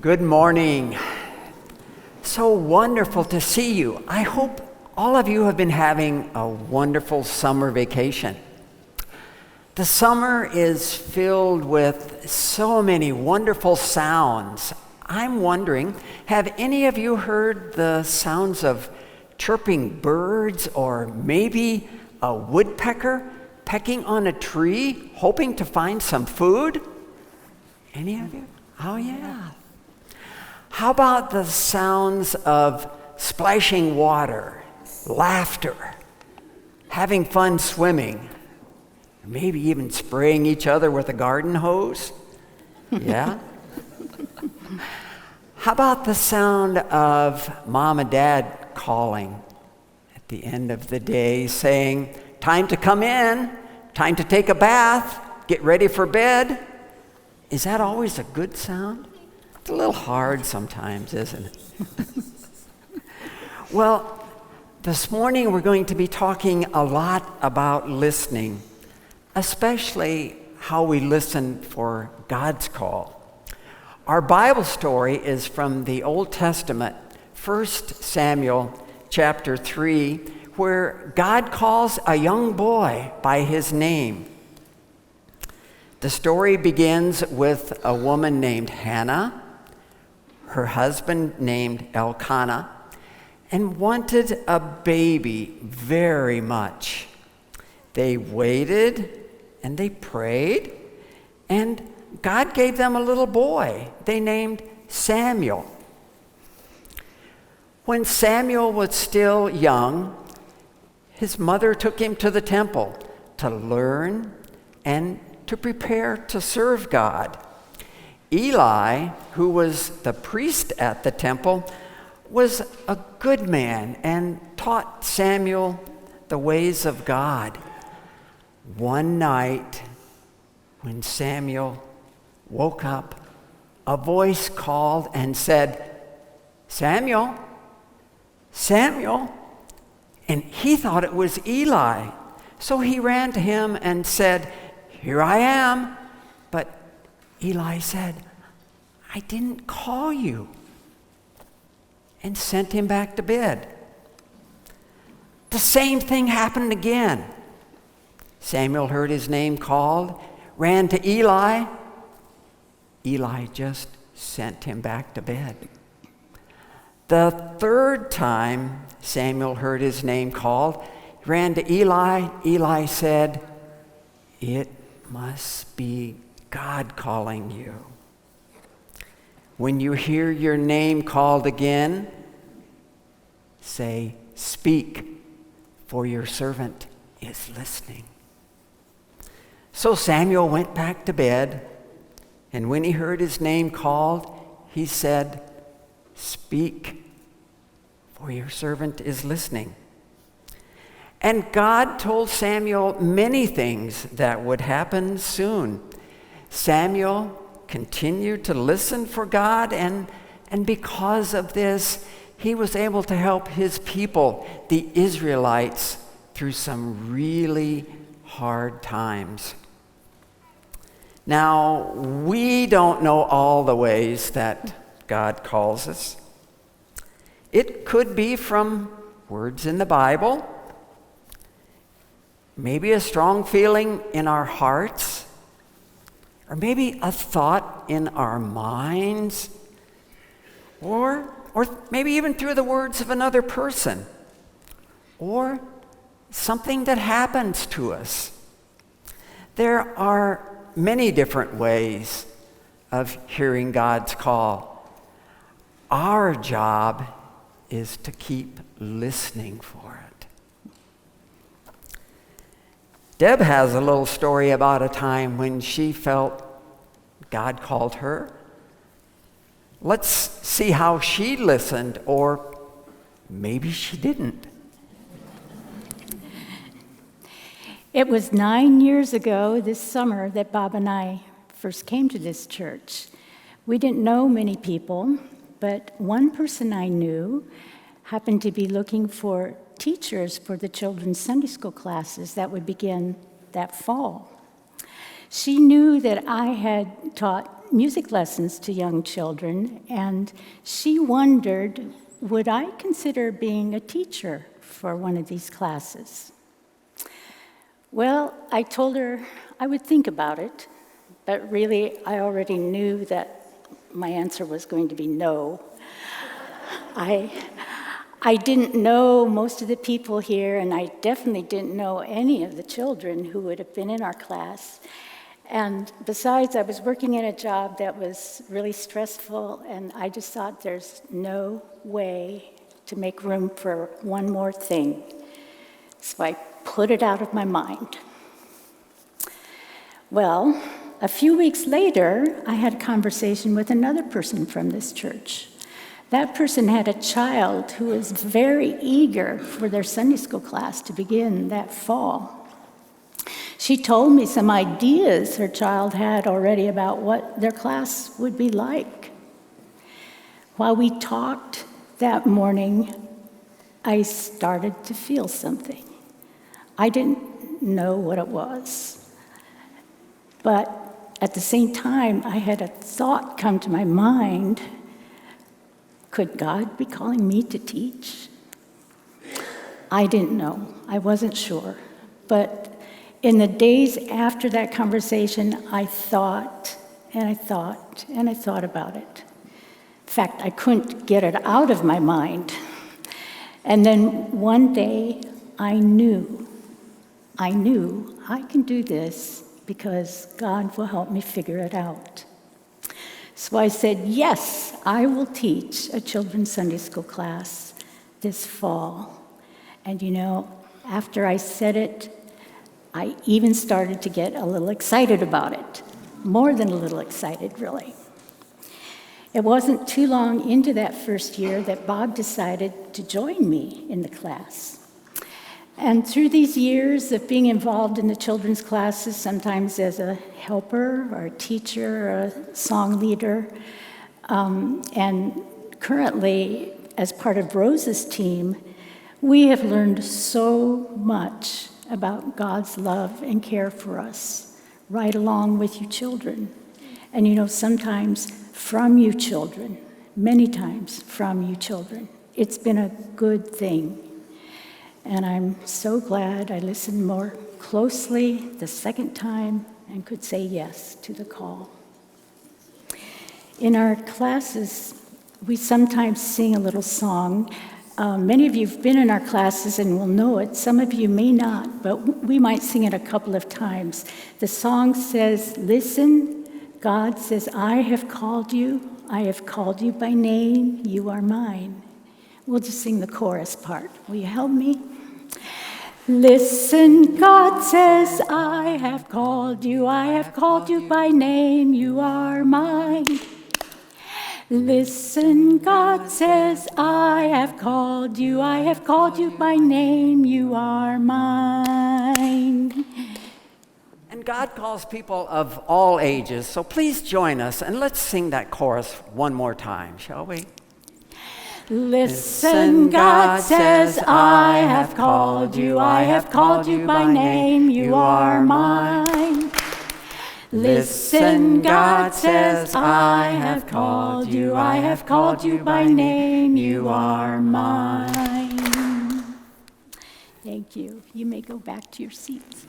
Good morning. So wonderful to see you. I hope all of you have been having a wonderful summer vacation. The summer is filled with so many wonderful sounds. I'm wondering, have any of you heard the sounds of chirping birds or maybe a woodpecker pecking on a tree, hoping to find some food? Any of you? Oh, yeah. How about the sounds of splashing water, laughter, having fun swimming, maybe even spraying each other with a garden hose? Yeah? How about the sound of mom and dad calling at the end of the day, saying, "Time to come in, time to take a bath, get ready for bed"? Is that always a good sound? It's a little hard sometimes, isn't it? Well, this morning we're going to be talking a lot about listening, especially how we listen for God's call. Our Bible story is from the Old Testament, 1 Samuel chapter 3, where God calls a young boy by his name. The story begins with a woman named Hannah, her husband named Elkanah, and wanted a baby very much. They waited and they prayed, and God gave them a little boy they named Samuel. When Samuel was still young, his mother took him to the temple to learn and to prepare to serve God. Eli, who was the priest at the temple, was a good man and taught Samuel the ways of God. One night, when Samuel woke up, a voice called and said, "Samuel, Samuel." And he thought it was Eli. So he ran to him and said, "Here I am." But Eli said, "I didn't call you," and sent him back to bed. The same thing happened again. Samuel heard his name called, ran to Eli. Eli just sent him back to bed. The third time Samuel heard his name called, ran to Eli. Eli said, "It must be God calling you." When you hear your name called again, say, "Speak, for your servant is listening." So Samuel went back to bed, and when he heard his name called, he said, "Speak, for your servant is listening." And God told Samuel many things that would happen soon. Samuel continued to listen for God, and because of this, he was able to help his people, the Israelites, through some really hard times. Now, we don't know all the ways that God calls us. It could be from words in the Bible, maybe a strong feeling in our hearts, or maybe a thought in our minds, or maybe even through the words of another person, or something that happens to us. There are many different ways of hearing God's call. Our job is to keep listening for it. Deb has a little story about a time when she felt God called her. Let's see how she listened, or maybe she didn't. It was 9 years ago this summer that Bob and I first came to this church. We didn't know many people, but one person I knew happened to be looking for teachers for the children's Sunday school classes that would begin that fall. She knew that I had taught music lessons to young children, and she wondered, would I consider being a teacher for one of these classes? Well, I told her I would think about it, but really I already knew that my answer was going to be no. I didn't know most of the people here, and I definitely didn't know any of the children who would have been in our class. And besides, I was working in a job that was really stressful, and I just thought there's no way to make room for one more thing. So I put it out of my mind. Well, a few weeks later, I had a conversation with another person from this church. That person had a child who was very eager for their Sunday school class to begin that fall. She told me some ideas her child had already about what their class would be like. While we talked that morning, I started to feel something. I didn't know what it was, but at the same time, I had a thought come to my mind. Could God be calling me to teach? I didn't know. I wasn't sure. But in the days after that conversation, I thought, and I thought, and I thought about it. In fact, I couldn't get it out of my mind. And then one day, I knew I can do this because God will help me figure it out. So I said, yes, I will teach a children's Sunday school class this fall. And you know, after I said it, I even started to get a little excited about it. More than a little excited, really. It wasn't too long into that first year that Bob decided to join me in the class. And through these years of being involved in the children's classes, sometimes as a helper or a teacher or a song leader, and currently as part of Rose's team, we have learned so much about God's love and care for us, right along with you children. And you know, sometimes from you children, many times from you children. It's been a good thing. And I'm so glad I listened more closely the second time and could say yes to the call. In our classes, we sometimes sing a little song. Many of you have been in our classes and will know it. Some of you may not, but we might sing it a couple of times. The song says, listen, God says, I have called you by name, you are mine. We'll just sing the chorus part. Will you help me? Listen, God says, I have called you by name, you are mine. Listen, God says, I have called you by name, you are mine. And God calls people of all ages, so please join us and let's sing that chorus one more time, shall we? Listen, God says, I have called you by name, you are mine. Listen, God says, I have called you by name, you are mine. Thank you. You may go back to your seats.